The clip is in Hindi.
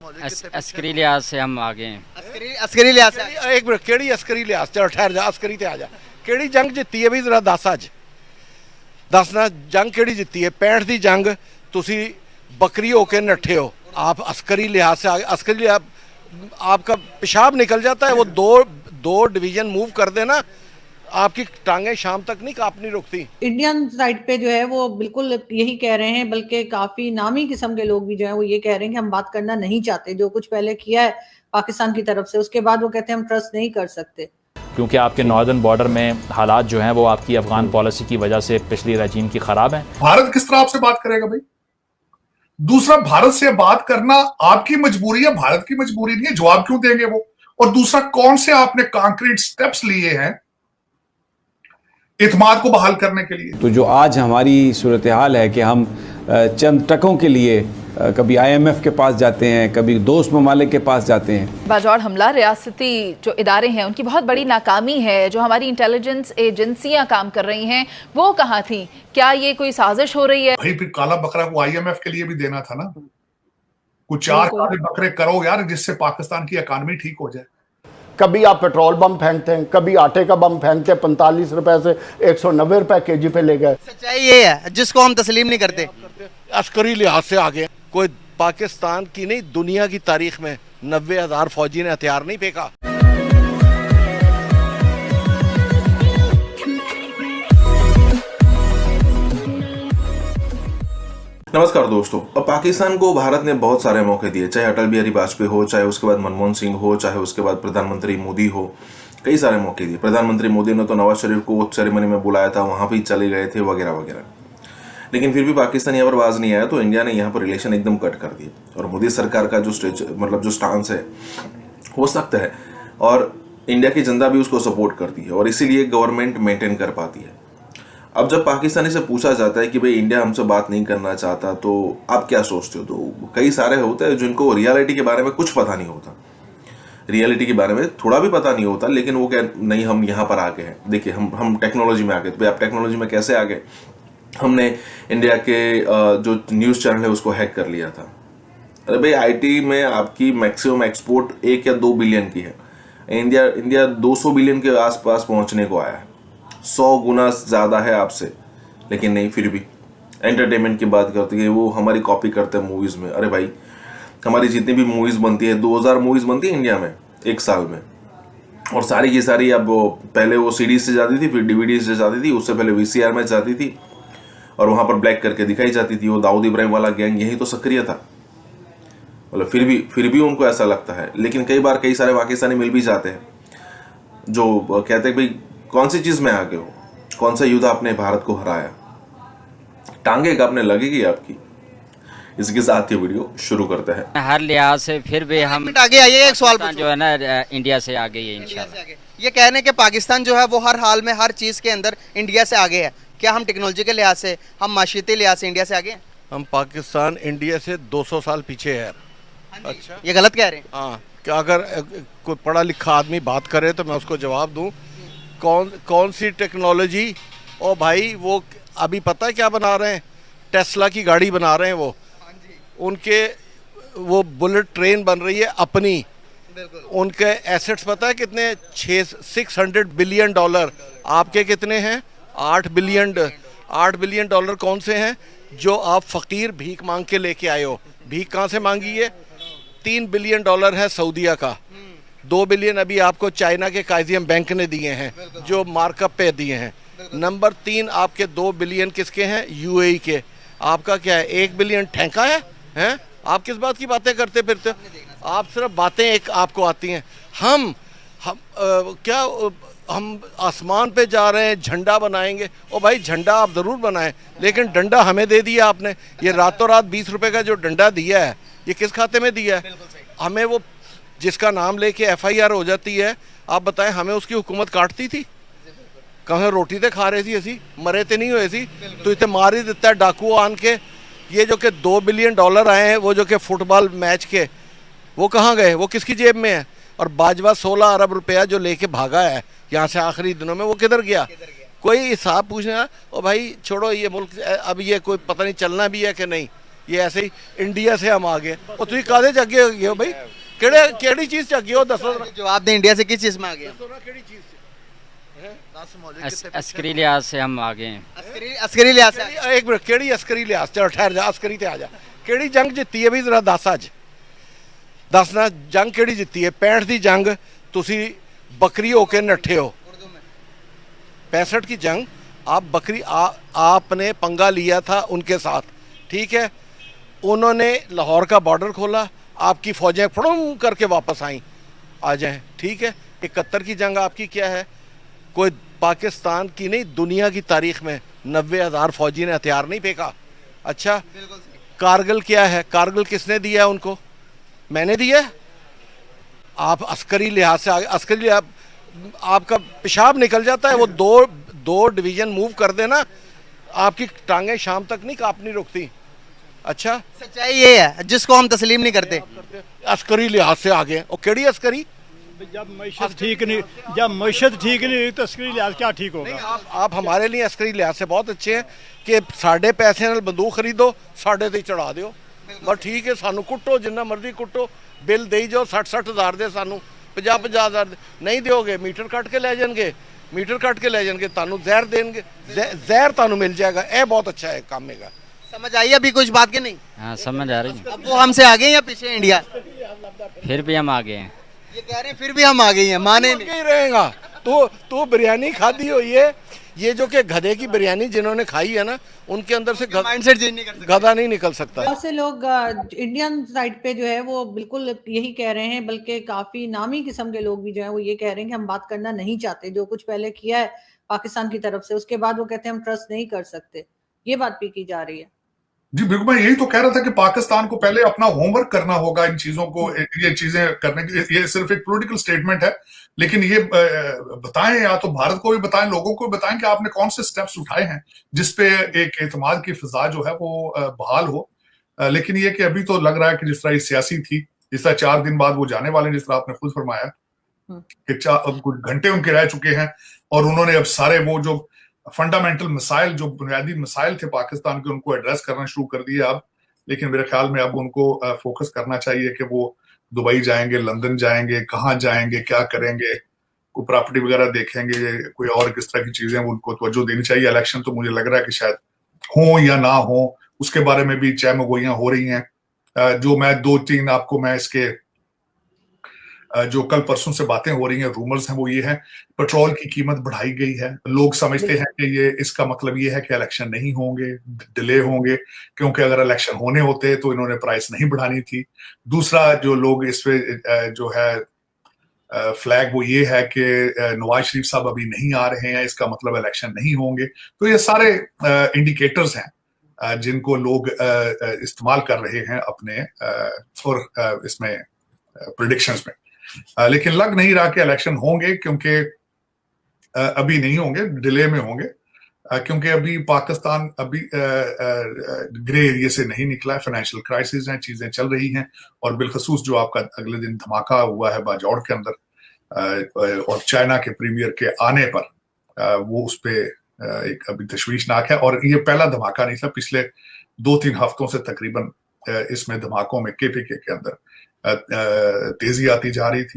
अस्करी लिहाज से हम आगे हैं। अस्करी लिहाज से एक मिनट, केड़ी अस्करी लिहाज चलो ठहर जा, अस्करी ते आ जा। केड़ी जंग जित्ती है भी जरा दस अज दसना, जंग केड़ी जित्ती है? 65 दी जंग तुसी बकरी होके नट्ठे हो, आप अस्करी लिहाज से अस्करी लिहाज आपका पेशाब निकल जाता है, वो दो डिवीजन मूव कर देना, आपकी टांगे शाम तक नहीं कांपनी रुकती। इंडियन साइड पे जो है वो बिल्कुल यही कह रहे हैं, बल्कि काफी नामी किस्म के लोग भी जो है वो ये कह रहे हैं कि हम बात करना नहीं चाहते, जो कुछ पहले किया है पाकिस्तान की तरफ से, उसके बाद वो कहते हैं हम ट्रस्ट नहीं कर सकते, क्योंकि आपके नॉर्दर्न बॉर्डर में हालात जो हैं वो आपकी अफगान पॉलिसी की वजह से पिछली रजीम की खराब है। भारत किस तरह आपसे बात करेगा भाई? दूसरा, भारत से बात करना आपकी मजबूरी है, भारत की मजबूरी नहीं है, जवाब क्यों देंगे वो? और दूसरा, कौन से आपने कॉन्क्रीट स्टेप्स लिए हैं इत्मीनान को बहाल करने के लिए? तो जो आज हमारी सूरत हाल है कि हम चंद टकों के लिए कभी IMF के पास जाते हैं, कभी दोस्त ममालिक के पास जाते हैं। बाजौड़ हमला रियासती जो इदारे हैं उनकी बहुत बड़ी नाकामी है, जो हमारी इंटेलिजेंस एजेंसियां काम कर रही हैं वो कहाँ थी? क्या ये कोई साजिश हो रही है? भाई फिर काला बकरा को IMF के लिए भी देना था ना, कुछ 4 काले बकरे करो यार, जिससे पाकिस्तान की इकॉनमी ठीक हो जाए। कभी आप पेट्रोल बम फेंकते हैं, कभी आटे का बम फेंकते हैं, 45 रुपए से 190 रुपए kg पे ले गए। सच्चाई ये है जिसको हम तस्लीम नहीं करते। अस्करी लिहाज से आगे कोई पाकिस्तान की नहीं, दुनिया की तारीख में 90,000 फौजी ने हथियार नहीं फेंका। नमस्कार दोस्तों, अब पाकिस्तान को भारत ने बहुत सारे मौके दिए, चाहे अटल बिहारी वाजपेयी हो, चाहे उसके बाद मनमोहन सिंह हो, चाहे उसके बाद प्रधानमंत्री मोदी हो, कई सारे मौके दिए। प्रधानमंत्री मोदी ने तो नवाज शरीफ को सेरेमनी में बुलाया था, वहां भी चले गए थे वगैरह वगैरह, लेकिन फिर भी पाकिस्तान यहाँ पर बाज नहीं आया, तो इंडिया ने यहाँ पर रिलेशन एकदम कट कर दिए। और मोदी सरकार का जो जो स्टांस है वो सख्त है, और इंडिया की जनता भी उसको सपोर्ट करती है, और इसीलिए गवर्नमेंट मेंटेन कर पाती है। अब जब पाकिस्तानी से पूछा जाता है कि भाई इंडिया हमसे बात नहीं करना चाहता, तो आप क्या सोचते हो? तो कई सारे होते हैं जिनको रियलिटी के बारे में कुछ पता नहीं होता, रियलिटी के बारे में थोड़ा भी पता नहीं होता, लेकिन वो क्या नहीं, हम यहाँ पर आ गए हैं, देखिए हम टेक्नोलॉजी में आ गए। तो भाई आप टेक्नोलॉजी में कैसे आ गए? हमने इंडिया के जो न्यूज़ चैनल है उसको हैक कर लिया था। अरे भाई IT में आपकी मैक्सिमम एक्सपोर्ट 1 या 2 बिलियन की है, इंडिया 200 बिलियन के आसपास पहुंचने को आया है, 100 गुना ज़्यादा है आपसे, लेकिन नहीं, फिर भी एंटरटेनमेंट की बात करते हैं, वो हमारी कॉपी करते हैं मूवीज़ में। अरे भाई हमारी जितनी भी मूवीज़ बनती है, 2000 मूवीज़ बनती है इंडिया में एक साल में, और सारी की सारी अब पहले वो CD से जाती थी, फिर DVD से जाती थी, उससे पहले VCR में जाती थी, और वहाँ पर ब्लैक करके दिखाई जाती थी। वो दाऊद इब्राहिम वाला गैंग यही तो सक्रिय था, मतलब फिर भी उनको ऐसा लगता है। लेकिन कई बार कई सारे पाकिस्तानी मिल भी जाते हैं जो कहते हैं भाई कौन सी चीज़ में आगे हो, कौन सा युद्ध आपने भारत को हराया, टांगे आपने लगेगी आपकी। इसके साथ ये वीडियो शुरू करते हैं। हर लिहाज से फिर भी हम आगे आइए, एक सवाल जो है ना इंडिया से आगे है इंशाल्लाह। ये कहने के पाकिस्तान जो है वो हर हाल में हर चीज़ के अंदर इंडिया से आगे है, क्या हम टेक्नोलॉजी के लिहाज से, हम माशियती लिहाज से इंडिया से आगे हैं? हम पाकिस्तान इंडिया से 200 साल पीछे है। अच्छा, ये गलत कह रहे हैं? हाँ, क्या अगर कोई पढ़ा लिखा आदमी बात करे तो मैं उसको जवाब दूं, कौन सी टेक्नोलॉजी? ओ भाई वो अभी पता है क्या बना रहे हैं? टेस्ला की गाड़ी बना रहे हैं वो, उनके वो बुलेट ट्रेन बन रही है अपनी, उनके एसेट्स पता है कितने? 600 बिलियन डॉलर। आपके कितने हैं? 8 बिलियन डॉलर कौन से हैं जो आप फकीर भीख मांग के लेके आए हो? भीख कहाँ से मांगी है? 3 बिलियन डॉलर है सऊदीया का, 2 बिलियन अभी आपको चाइना के काइजियम बैंक ने दिए हैं जो मार्कअप पे दिए हैं। नंबर 3 आपके 2 बिलियन किसके हैं? UAE के। आपका क्या है? 1 बिलियन ठेका है? हैं? आप किस बात की बातें करते फिरते? आप सिर्फ बातें एक आपको आती हैं। हम आसमान पे जा रहे हैं, झंडा बनाएंगे। ओ भाई झंडा आप ज़रूर बनाएं, लेकिन डंडा हमें दे दिया आपने। ये रातों रात 20 रुपए का जो डंडा दिया है, ये किस खाते में दिया है? हमें वो जिसका नाम लेके FIR हो जाती है, आप बताएं हमें उसकी हुकूमत काटती थी? कहीं रोटी तो खा रहे थी, असी मरे तो नहीं हुए सी, तो इतने मार ही देता है डाकू आन के। ये जो कि 2 बिलियन डॉलर आए हैं, वो जो कि फुटबॉल मैच के, वो कहाँ गए? वो किसकी जेब में है? और बाजवा 16 अरब रुपया जो लेके भागा है यहाँ से आखिरी दिनों में, वो किधर गया? कोई हिसाब पूछना? ओ भाई छोड़ो ये मुल्क, अब ये कोई पता नहीं चलना भी है कि नहीं। ये ऐसे ही इंडिया से हम आ गए और तुम कादे च अगे गए हो भाई केड़े केड़ी चीज च अगे हो दसो जवाब दें इंडिया से किस चीज में आ गए अस्करी लिहाज से हम आ गए हैं। अस्करी लिहाज से आ गए। एक मिनट केड़ी अस्करी लिहाज चलो ठहर जा अस्करी ते आ जा केड़ी जंग जित्ती है भी जरा दस अज दस ना जंग केड़ी जित्ती है 65 की जंग तुसी बकरी होके नठे हो 65 की जंग आप बकरी आपने पंगा लिया था उनके साथ ठीक है उन्होंने लाहौर का बॉर्डर खोला आपकी फौजें फड़ूम करके वापस आई आ जाएं ठीक है 71 की जंग आपकी क्या है कोई पाकिस्तान की नहीं दुनिया की तारीख में 90,000 फौजी ने हथियार नहीं फेंका अच्छा कारगिल क्या है कारगिल किसने दिया है उनको मैंने दिया है आप अस्करी लिहाज से अस्करी लिहाज आपका पेशाब निकल जाता है वो दो डिवीजन मूव कर देना आपकी टांगें शाम तक नहीं कांपनी रुकती अच्छा सच्चाई ये है जिसको हम तस्लीम नहीं करते अस्करी लिहाज से आगे और केड़ी अस्करी जब मैशत ठीक नहीं तो अस्करी लिहाज क्या ठीक होगा आप हमारे लिए अस्करी लिहाज से बहुत अच्छे हैं कि साढ़े पैसे नाल बंदूक खरीदो साढ़े ते चढ़ा दो बस ठीक है सानू कुटो जिन्ना मर्जी कुटो बिल दे जाओ 60 हज़ार दे सानू 50 हज़ार नहीं दोगे मीटर कट के ले जाएंगे तानू जहर देंगे जहर तानू मिल जाएगा ये बहुत अच्छा है काम मेगा समझ आई अभी कुछ बात के नहीं हाँ समझ आ रही है। अब वो हमसे आगे या पीछे इंडिया फिर भी हम आ गए हैं। ये कह रहे हैं फिर भी हम आ गए हैं माने नहीं ही रहेगा तो बिरयानी खादी हुई है ये जो कि गधे की बिरयानी जिन्होंने खाई है ना उनके अंदर से माइंडसेट चेंज नहीं कर सकते गधा नहीं निकल सकता बहुत से लोग इंडियन साइड पे जो है वो बिल्कुल यही कह रहे हैं बल्कि काफी नामी किस्म के लोग भी जो है वो ये कह रहे हैं कि हम बात करना नहीं चाहते जो कुछ पहले किया है पाकिस्तान की तरफ से उसके बाद वो कहते हैं हम ट्रस्ट नहीं कर सकते ये बात भी की जा रही है जी बिल्कुल मैं यही तो कह रहा था कि पाकिस्तान को पहले अपना होमवर्क करना होगा इन चीजों को ये चीजें करने के ये सिर्फ एक पॉलिटिकल स्टेटमेंट है लेकिन ये बताएं या तो भारत को भी बताएं लोगों को भी बताएं कि आपने कौन से स्टेप्स उठाए हैं जिसपे एक एतमाद की फिजा जो है वो बहाल हो लेकिन ये कि अभी तो लग रहा है कि जिस तरह ये सियासी थी जिस तरह 4 दिन बाद वो जाने वाले जिस तरह आपने खुद फरमाया कि कुछ घंटे उनके रह चुके हैं और उन्होंने अब सारे वो जो फंडामेंटल मसाइल जो बुनियादी मसाइल थे पाकिस्तान के उनको एड्रेस करना शुरू कर दिया अब लेकिन मेरे ख्याल में अब उनको फोकस करना चाहिए कि वो दुबई जाएंगे लंदन जाएंगे कहाँ जाएंगे क्या करेंगे कोई प्रॉपर्टी वगैरह देखेंगे कोई और किस तरह की चीजें उनको तवज्जो देनी चाहिए इलेक्शन तो मुझे लग रहा है कि शायद हो या ना हो उसके बारे में भी चहमगोइयां हो रही हैं जो मैं 2-3 आपको मैं इसके जो कल परसों से बातें हो रही हैं रूमर्स हैं वो ये है पेट्रोल की कीमत बढ़ाई गई है लोग समझते हैं कि ये इसका मतलब ये है कि इलेक्शन नहीं होंगे डिले होंगे क्योंकि अगर इलेक्शन होने होते तो इन्होंने प्राइस नहीं बढ़ानी थी दूसरा जो लोग इस पे जो है फ्लैग वो ये है कि नवाज शरीफ साहब अभी नहीं आ रहे हैं इसका मतलब इलेक्शन नहीं होंगे तो ये सारे इंडिकेटर्स हैं जिनको लोग इस्तेमाल कर रहे हैं अपने और इसमें प्रेडिक्शंस में लेकिन लग नहीं रहा कि इलेक्शन होंगे क्योंकि अभी नहीं होंगे डिले में होंगे क्योंकि अभी पाकिस्तान अभी ग्रे एरिया से नहीं निकला है फाइनेंशियल क्राइसिस है चीजें चल रही हैं और बिलखसूस जो आपका अगले दिन धमाका हुआ है बाजौड़ के अंदर और चाइना के प्रीमियर के आने पर वो उस पे एक अभी तशवीशनाक है और ये पहला धमाका नहीं था पिछले 2-3 हफ्तों से तकरीबन इसमें धमाकों में केपीके के अंदर तेजी आती जा रही थी